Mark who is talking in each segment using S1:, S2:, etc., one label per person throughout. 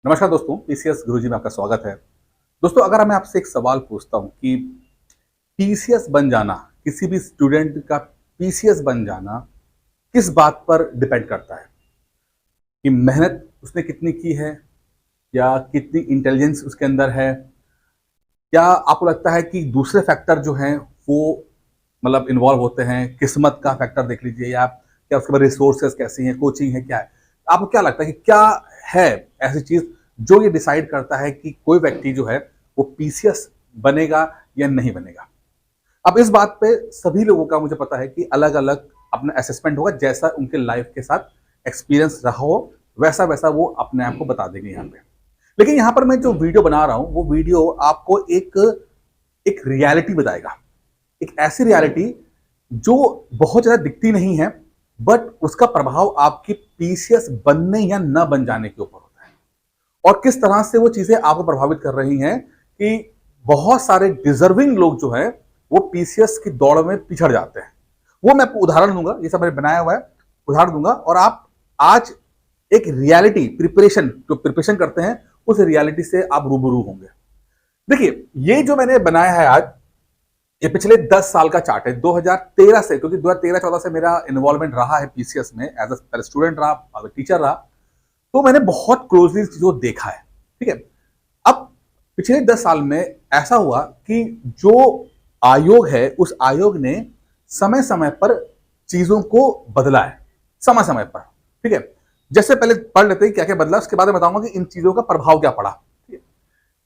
S1: नमस्कार दोस्तों, पीसीएस गुरुजी में आपका स्वागत है। दोस्तों, अगर मैं आपसे एक सवाल पूछता हूं कि पीसीएस बन जाना, किसी भी स्टूडेंट का पीसीएस बन जाना किस बात पर डिपेंड करता है? कि मेहनत उसने कितनी की है या कितनी इंटेलिजेंस उसके अंदर है, या आपको लगता है कि दूसरे फैक्टर जो हैं वो मतलब इन्वॉल्व होते हैं? किस्मत का फैक्टर देख लीजिए, या क्या उसके बाद रिसोर्सेज कैसी हैं, कोचिंग है, क्या है? आपको क्या लगता है कि क्या है ऐसी चीज जो ये डिसाइड करता है कि कोई व्यक्ति जो है वो पीसीएस बनेगा या नहीं बनेगा? अब इस बात पे सभी लोगों का मुझे पता है कि अलग अलग अपना असेसमेंट होगा, जैसा उनके लाइफ के साथ एक्सपीरियंस रहा हो वैसा वैसा वो अपने आप को बता देंगे यहाँ पे। लेकिन यहाँ पर मैं जो वीडियो बना रहा हूँ वो वीडियो आपको एक एक रियलिटी बताएगा, एक ऐसी रियलिटी जो बहुत ज्यादा दिखती नहीं है, बट उसका प्रभाव आपकी पीसीएस बनने या न बन जाने के ऊपर होता है। और किस तरह से वो चीजें आपको प्रभावित कर रही हैं कि बहुत सारे डिजर्विंग लोग जो है वो पीसीएस की दौड़ में पिछड़ जाते हैं। वो मैं आपको उदाहरण दूंगा, ये सब मैंने बनाया हुआ है, उदाहरण दूंगा और आप आज एक रियलिटी प्रिपरेशन करते हैं उस रियलिटी से आप रूबरू होंगे। देखिए, ये जो मैंने बनाया है आज, ये पिछले 10 साल का चार्ट है 2013 से, क्योंकि 2013-14 से मेरा इन्वॉल्वमेंट रहा है पीसीएस में, एज अ स्टूडेंट रहा, टीचर रहा, तो मैंने बहुत क्लोजली चीजों देखा है। ठीक है, अब पिछले 10 साल में ऐसा हुआ कि जो आयोग है उस आयोग ने समय समय पर चीजों को बदला है, समय समय पर। ठीक है, जैसे पहले पढ़ लेते हैं क्या क्या बदला, उसके बाद मैं बताऊंगा कि इन चीजों का प्रभाव क्या पड़ा। ठीक है,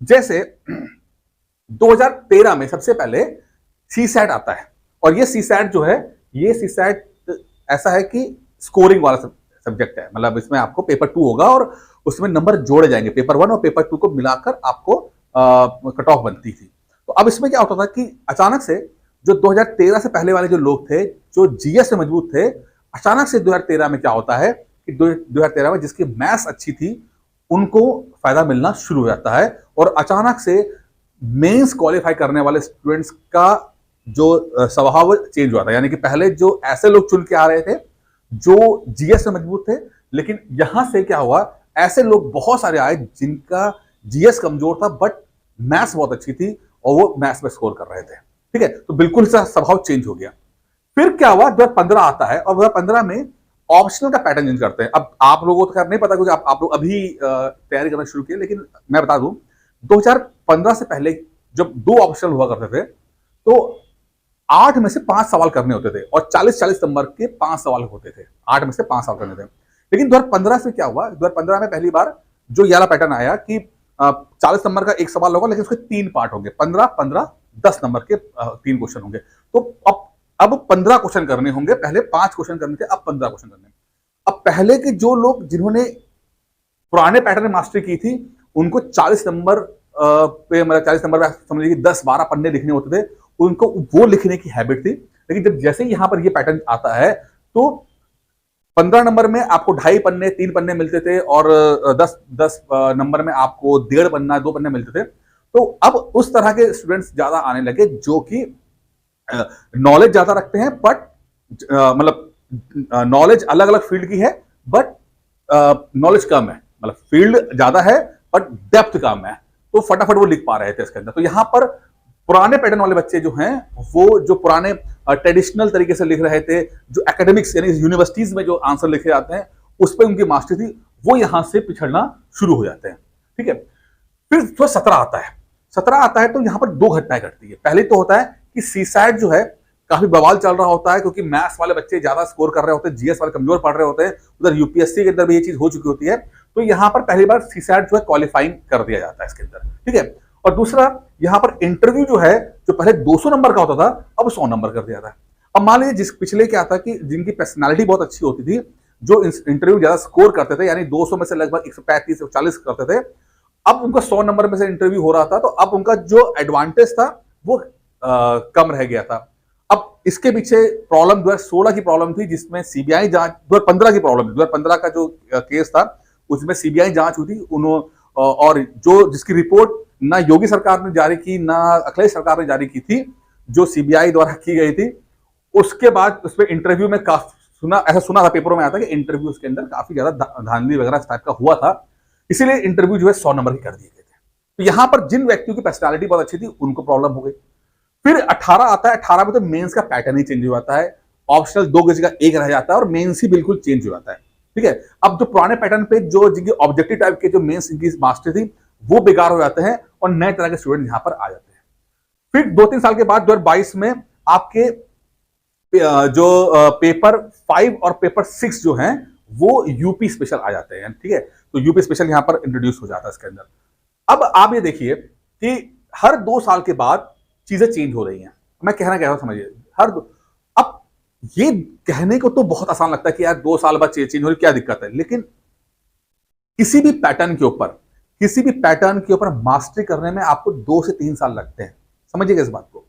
S1: जैसे 2013 में सबसे पहले सीसैट आता है, और ये सीसैट जो है, ये सीसैट ऐसा है कि स्कोरिंग वाला सब्जेक्ट है, मतलब इसमें आपको पेपर 2 होगा और उसमें नंबर जोड़े जाएंगे, पेपर 1 और पेपर 2 को मिलाकर आपको कट ऑफ बनती थी। तो अब इसमें क्या होता था कि अचानक से जो 2013 से पहले वाले जो लोग थे, जो जीएस में मजबूत थे, अचानक से 2013 में क्या होता है कि 2013 में जिसकी मैथ्स अच्छी थी उनको फायदा मिलना शुरू हो जाता है, और अचानक से मेंस क्वालिफाई करने वाले स्टूडेंट्स का जो स्वभाव चेंज हुआ था। यानी कि पहले जो ऐसे लोग चुन के आ रहे थे जो जीएस में मजबूत थे, लेकिन यहां से क्या हुआ, ऐसे लोग बहुत सारे आए जिनका जीएस कमजोर था बट मैथ्स बहुत अच्छी थी और वो मैथ्स में स्कोर कर रहे थे। ठीक है, तो बिल्कुल इसका स्वभाव चेंज हो गया। फिर क्या हुआ, 2015 आता है और 2015 में ऑप्शनल का पैटर्न चेंज करते हैं। अब आप लोगों को तो खैर नहीं पता क्योंकि आप लोग अभी तैयारी करना शुरू किए, लेकिन मैं बता दूं 2015 से पहले जब 2 ऑप्शनल हुआ करते थे तो 8 में से 5 सवाल करने होते थे और 40-40 नंबर के 5 सवाल होते थे। 8 में से 5 सवाल करने थे। लेकिन 2015 से क्या हुआ, 2015 में पहली बार जो ये वाला पैटर्न आया कि 40 नंबर का एक सवाल होगा, लेकिन उसके 3 पार्ट होंगे, 15-15 10 नंबर के 3 क्वेश्चन होंगे। तो अब 15 क्वेश्चन करने होंगे, पहले 5 क्वेश्चन करने थे, अब 15 क्वेश्चन करने। अब पहले के जो लोग जिन्होंने पुराने पैटर्न में मास्टरी की थी उनको 40 नंबर पे, मतलब 40 नंबर में समझ लीजिए 10-12 पन्ने लिखने होते थे, उनको वो लिखने की हैबिट थी। लेकिन जब जैसे ही यहां पर ये पैटर्न आता है तो 15 नंबर में आपको 2.5 पन्ने 3 पन्ने मिलते थे, और 10 नंबर में आपको 1.5 पन्ना 2 पन्ने मिलते थे। तो अब उस तरह के स्टूडेंट्स ज्यादा आने लगे जो कि नॉलेज ज्यादा रखते हैं, बट मतलब नॉलेज अलग अलग फील्ड की है बट नॉलेज कम है, मतलब फील्ड ज्यादा है बट डेप्थ कम है, तो फटाफट वो लिख पा रहे थे इसके अंदर। तो यहां पर पुराने पैटर्न वाले बच्चे जो हैं वो जो पुराने ट्रेडिशनल तरीके से लिख रहे थे, जो एकेडमिक्स यानी यूनिवर्सिटीज में जो आंसर लिखे जाते हैं उस पर उनकी मास्टरी थी, वो यहां से पिछड़ना शुरू हो जाते हैं। ठीक है, फिर तो 17 आता है। 17 आता है तो यहां पर 2 घटनाएं घटती है। पहले तो होता है कि सीसैट जो है काफी बवाल चल रहा होता है, क्योंकि मैथ्स वाले बच्चे ज्यादा स्कोर कर रहे होते हैं, जीएस वाले कमजोर पढ़ रहे होते हैं, उधर यूपीएससी के अंदर भी ये चीज हो चुकी होती है। तो यहां पर पहली बार सीसैट जो है क्वालिफाइंग कर दिया जाता है इसके अंदर। ठीक है, और दूसरा यहां पर इंटरव्यू जो है, जो पहले 200 नंबर का होता था अब 100 नंबर कर दिया था। अब मान लीजिए जिस पिछले क्या था कि जिनकी पर्सनालिटी बहुत अच्छी होती थी, जो इंटरव्यू ज्यादा स्कोर करते थे, यानी 200 में से लगभग 135-140 करते थे, अब उनका 100 नंबर में से इंटरव्यू हो रहा था, तो अब उनका जो एडवांटेज था वो कम रह गया था। अब इसके पीछे प्रॉब्लम 2016 की प्रॉब्लम थी, जिसमें सीबीआई जांच, 2015 की प्रॉब्लम, 2015 का जो केस था उसमें सीबीआई जांच हुई थी, और जो जिसकी रिपोर्ट ना योगी सरकार ने जारी की ना अखिलेश सरकार ने जारी की थी, जो सीबीआई द्वारा की गई थी, उसके बाद उसमें इंटरव्यू में ऐसा सुना था, पेपरों में आया था कि इंटरव्यू के अंदर काफी ज्यादा धांधली वगैरह टाइप का हुआ था। इसीलिए इंटरव्यू जो है 100 नंबर की कर दिए गए थे। तो यहां पर जिन व्यक्तियों की पर्सनालिटी बहुत अच्छी थी उनको प्रॉब्लम हो गई। फिर 18 आता है, 18 में तो मेंस का पैटर्न ही चेंज हो जाता है, ऑप्शनल 2 की जगह 1 रह जाता है और मेंस ही बिल्कुल चेंज हो जाता है। ठीक है, अब जो पुराने पैटर्न पे जो जिनकी ऑब्जेक्टिव टाइप के जो मेंस इनकी मास्टर थी वो बेकार हो जाते हैं और नए तरह के स्टूडेंट यहां पर आ जाते हैं। फिर 2-3 साल के बाद 2022 में आपके जो पेपर 5 और पेपर 6 जो हैं वो यूपी स्पेशल आ जाते हैं। ठीक है, तो यूपी स्पेशल यहां पर इंट्रोड्यूस हो जाता है इसके अंदर। अब आप ये देखिए कि हर 2 साल के बाद चीजें चेंज हो रही हैं। मैं कहना क्या हूं समझिए, अब ये कहने को तो बहुत आसान लगता है कि यार 2 साल बाद चीजें चेंज हो रही, क्या दिक्कत है, लेकिन किसी भी पैटर्न के ऊपर मास्टरी करने में आपको 2 से 3 साल लगते हैं। समझिएगा इस बात को।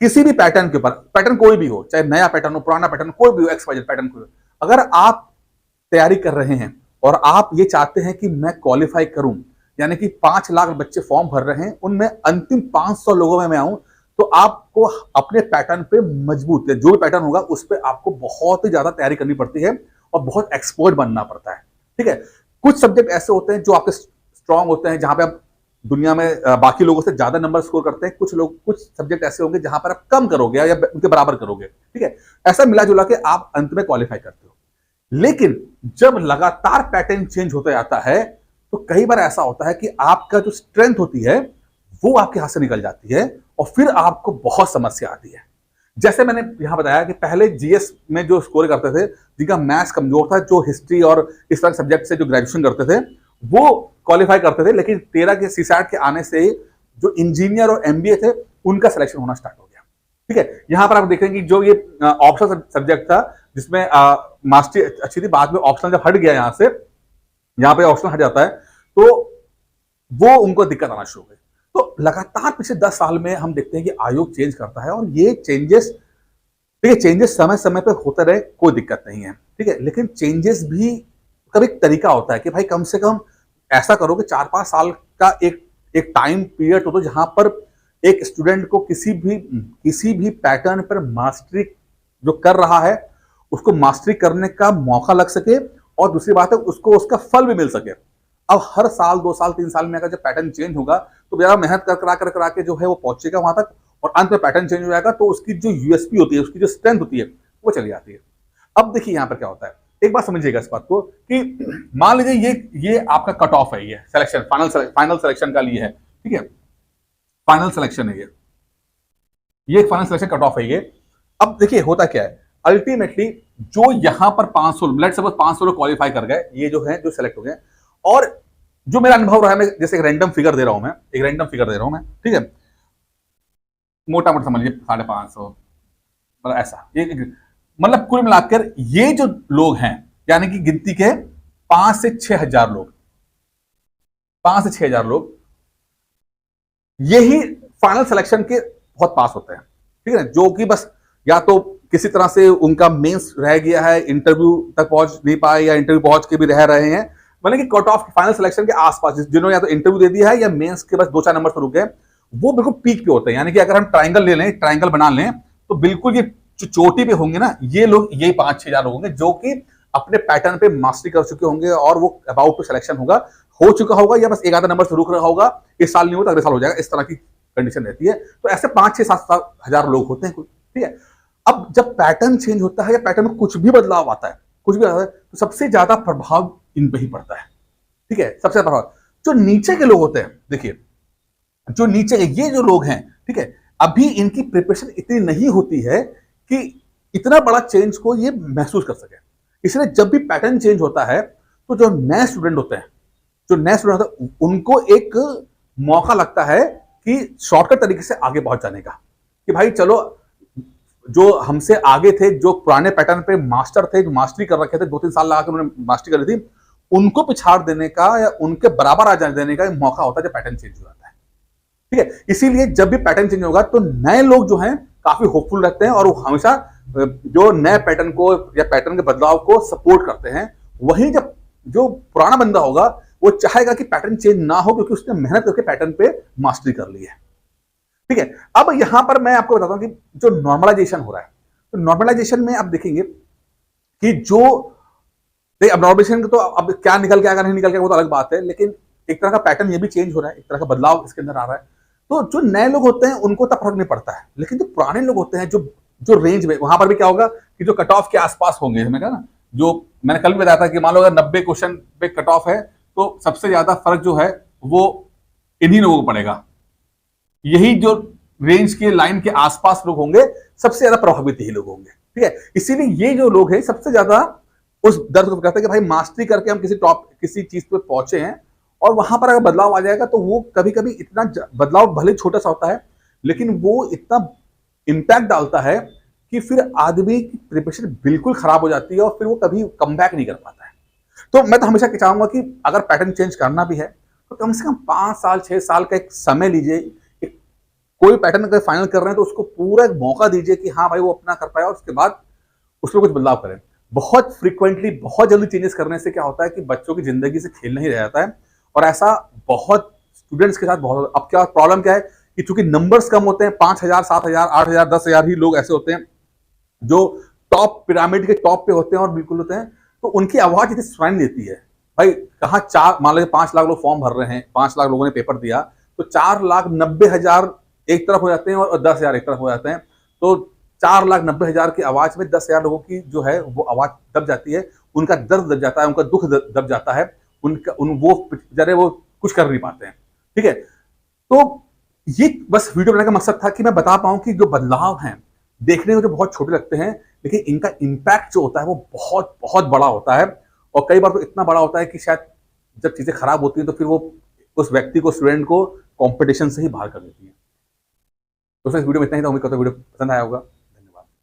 S1: किसी भी पैटर्न के ऊपर, पैटर्न कोई भी हो, चाहे नया पैटर्न हो, पुराना पैटर्न, कोई भी हो, XYZ पैटर्न कोई हो, अगर आप तैयारी कर रहे हैं और आप ये चाहते हैं कि मैं क्वालिफाई करूं, यानी कि 5 लाख बच्चे फॉर्म भर रहे हैं, उनमें अंतिम 500 लोगों में मैं आऊं, तो आपको अपने पैटर्न पे मजबूत, जो भी पैटर्न होगा उस पर आपको बहुत ही ज्यादा तैयारी करनी पड़ती है और बहुत एक्सपर्ट बनना पड़ता है। ठीक है, कुछ सब्जेक्ट ऐसे होते हैं जो आपके स्ट्रांग होते हैं, जहां पे आप दुनिया में बाकी लोगों से ज्यादा नंबर स्कोर करते हैं। कुछ सब्जेक्ट ऐसे होंगे जहां पर आप कम करोगे या उनके बराबर करोगे। ठीक है, ऐसा मिला जुला के आप अंत में क्वालिफाई करते हो। लेकिन जब लगातार पैटर्न चेंज होता जाता है तो कई बार ऐसा होता है कि आपका जो स्ट्रेंथ होती है वो आपके हाथ से निकल जाती है और फिर आपको बहुत समस्या आती है। जैसे मैंने यहां बताया कि पहले जीएस में जो स्कोर करते थे, जिनका मैथ्स कमजोर था, जो हिस्ट्री और इस तरह सब्जेक्ट से जो ग्रेजुएशन करते थे वो क्वालिफाई करते थे, लेकिन 13 के सीसैट के आने से जो इंजीनियर और एमबीए थे उनका सिलेक्शन होना स्टार्ट हो गया। ठीक है, यहां पर आप देखेंगे जो ये ऑप्शनल सब्जेक्ट था जिसमें मास्टरी अच्छी थी, बाद में ऑप्शनल जब हट गया यहां पे ऑप्शनल हट जाता है तो वो उनको दिक्कत आना शुरू हो गई। तो लगातार पिछले 10 साल में हम देखते हैं कि आयोग चेंज करता है और ये चेंजेस, ठीक है, चेंजेस समय समय पर होते रहे, कोई दिक्कत नहीं है। ठीक है, लेकिन चेंजेस भी कभी एक तरीका होता है कि भाई कम से कम ऐसा करो कि 4-5 साल का एक टाइम पीरियड हो तो जहां पर एक स्टूडेंट को किसी भी पैटर्न पर मास्टरी जो कर रहा है उसको मास्टरी करने का मौका लग सके और दूसरी बात है उसको उसका फल भी मिल सके। अब हर साल 2 साल 3 साल में अगर जब पैटर्न चेंज होगा तो बेचारा मेहनत करा के जो है वो पहुंचेगा वहां तक और अंत में पैटर्न चेंज हो जाएगा तो उसकी जो यूएसपी होती है, उसकी जो स्ट्रेंथ होती है वो चली जाती है। अब देखिए यहां पर क्या होता है, एक बात समझिएगा इस बात को कि मान लीजिए ये आपका कट ऑफ है, ये सिलेक्शन फाइनल सिलेक्शन का लिए है। ठीक है, फाइनल सिलेक्शन है ये फाइनल सिलेक्शन कट ऑफ है ये। अब देखिए होता क्या है, अल्टीमेटली जो यहां पर 500 लेट्स सपोज 500 लोग क्वालिफाई कर गए, ये जो है जो सिलेक्ट हो गए, और जो मेरा अनुभव रहा है, मैं जैसे एक रैंडम फिगर दे रहा हूं मैं, ठीक है, मोटा मोटा समझिए 550 मतलब ऐसा, मतलब कुल मिलाकर ये जो लोग हैं यानी कि गिनती के 5 से 6 हजार लोग, 5 से 6 हजार लोग यही फाइनल सिलेक्शन के बहुत पास होते हैं। ठीक है, जो कि बस या तो किसी तरह से उनका मेंस रह गया है, इंटरव्यू तक पहुंच नहीं पाए या इंटरव्यू पहुंच के भी रह रहे हैं, मतलब कि कट ऑफ फाइनल सिलेक्शन के आसपास, जिन्होंने या तो इंटरव्यू दे दिया है या मेंस के बस 2-4 नंबर से रुक गए, वो बिल्कुल पीक पे होते हैं। यानी कि अगर हम ट्राइंगल ले लें, ट्राइंगल बना लें, तो बिल्कुल ये चोटी पे होंगे ना, ये लोग, यही 5-6 हजार लोग होंगे जो कि अपने पैटर्न पे मास्टरी कर चुके होंगे और वो अबाउट टू सिलेक्शन हो चुका होगा या बस एक आधा नंबर से रुक रहा होगा, इस साल नहीं हो तो अगले साल हो जाएगा, इस तरह की कंडीशन रहती है। तो ऐसे 5-6-7 हजार लोग होते हैं कुल। ठीक है, अब जब पैटर्न चेंज होता है या पैटर्न में कुछ भी बदलाव आता है, तो सबसे ज्यादा प्रभाव इन पे ही पड़ता है। ठीक है, सबसे ज्यादा प्रभाव जो नीचे के लोग होते हैं, देखिए जो नीचे ये जो लोग हैं, ठीक है, अभी इनकी प्रिपरेशन इतनी नहीं होती है कि इतना बड़ा चेंज को ये महसूस कर सके। इसलिए जब भी पैटर्न चेंज होता है तो जो नए स्टूडेंट होते हैं उनको एक मौका लगता है कि शॉर्टकट तरीके से आगे पहुंच जाने का, कि भाई चलो जो हमसे आगे थे, जो पुराने पैटर्न पे मास्टर थे, जो मास्टरी कर रखे थे, 2-3 साल लगा के उन्होंने मास्टरी करी थी, उनको पिछाड़ देने का या उनके बराबर आ जाने देने का मौका होता है जब पैटर्न चेंज हो जाता है। ठीक है, इसीलिए जब भी पैटर्न चेंज होगा तो नए लोग जो हैं काफी होपफुल रहते हैं और वो हमेशा जो नए पैटर्न को या पैटर्न के बदलाव को सपोर्ट करते हैं। वहीं जब जो पुराना बंदा होगा वो चाहेगा कि पैटर्न चेंज ना हो, क्योंकि उसने मेहनत करके पैटर्न पे मास्टरी कर ली है। ठीक है, अब यहां पर मैं आपको बताता हूं कि जो नॉर्मलाइजेशन हो रहा है, तो नॉर्मलाइजेशन में आप देखेंगे कि जो देखिए अब नॉर्मलाइजेशन तो अब क्या निकल के आएगा नहीं निकल के वो तो अलग बात है, लेकिन एक तरह का पैटर्न ये भी चेंज हो रहा है, एक तरह का बदलाव इसके अंदर आ रहा है। तो जो नए लोग होते हैं उनको तो फर्क नहीं पड़ता है, लेकिन जो पुराने लोग होते हैं जो जो रेंज में, वहां पर भी क्या होगा कि जो कट ऑफ के आसपास होंगे, मैंने कहा ना, जो मैंने कल भी बताया था कि मान लो अगर 90 क्वेश्चन पे कट ऑफ है तो सबसे ज्यादा फर्क जो है वो इन्हीं लोगों को पड़ेगा। यही जो रेंज के लाइन के आसपास लोग होंगे सबसे ज्यादा प्रभावित यही लोग होंगे, ठीक है। इसीलिए ये जो लोग हैं सबसे ज्यादा उस दर्द को कहते हैं कि भाई मास्टरी करके हम किसी चीज पे पहुंचे हैं, और वहां पर अगर बदलाव आ जाएगा तो वो कभी कभी इतना बदलाव भले छोटा सा होता है लेकिन वो इतना इम्पैक्ट डालता है कि फिर आदमी की प्रिपरेशन बिल्कुल खराब हो जाती है और फिर वो कभी कम बैक नहीं कर पाता है। तो मैं तो हमेशा चाहूंगा कि अगर पैटर्न चेंज करना भी है तो कम से कम 5 साल 6 साल का एक समय लीजिए। एक कोई पैटर्न अगर फाइनल कर रहे हैं तो उसको पूरा एक मौका दीजिए कि हाँ भाई वो अपना कर पाए, और उसके बाद उसमें कुछ बदलाव करें। बहुत फ्रीक्वेंटली बहुत जल्दी चेंजेस करने से क्या होता है कि बच्चों की जिंदगी से खेलना ही रह जाता है, और ऐसा बहुत स्टूडेंट्स के साथ बहुत। अब क्या प्रॉब्लम क्या है कि चूंकि नंबर्स कम होते हैं, 5,000 7,000 8,000 10,000 ही लोग ऐसे होते हैं जो टॉप पिरामिड के टॉप पे होते हैं और बिल्कुल होते हैं, तो उनकी आवाज इतनी स्वर्ण देती है। भाई कहाँ चार, मान लीजिए 5 लाख लोग फॉर्म भर रहे हैं, 5 लाख लोगों ने पेपर दिया, तो 4,90,000 एक तरफ हो जाते हैं और 10,000 एक तरफ हो जाते हैं। तो 4,90,000 की आवाज में 10,000 लोगों की जो है वो आवाज दब जाती है, उनका दर्द दब जाता है, उनका दुख दब जाता है, उनका वो बेचारे वो कुछ कर नहीं पाते हैं, ठीक है। तो ये बस वीडियो बनाने का मकसद था कि मैं बता पाऊं कि जो बदलाव हैं देखने में जो बहुत छोटे लगते हैं, लेकिन इनका इम्पैक्ट जो होता है वो बहुत बहुत बड़ा होता है, और कई बार तो इतना बड़ा होता है कि शायद जब चीजें खराब होती हैं तो फिर वो उस व्यक्ति को, स्टूडेंट को कंपटीशन से ही बाहर कर देती है। तो फिर इस वीडियो में इतना ही था, उम्मीद करता हूं वीडियो पसंद आया होगा।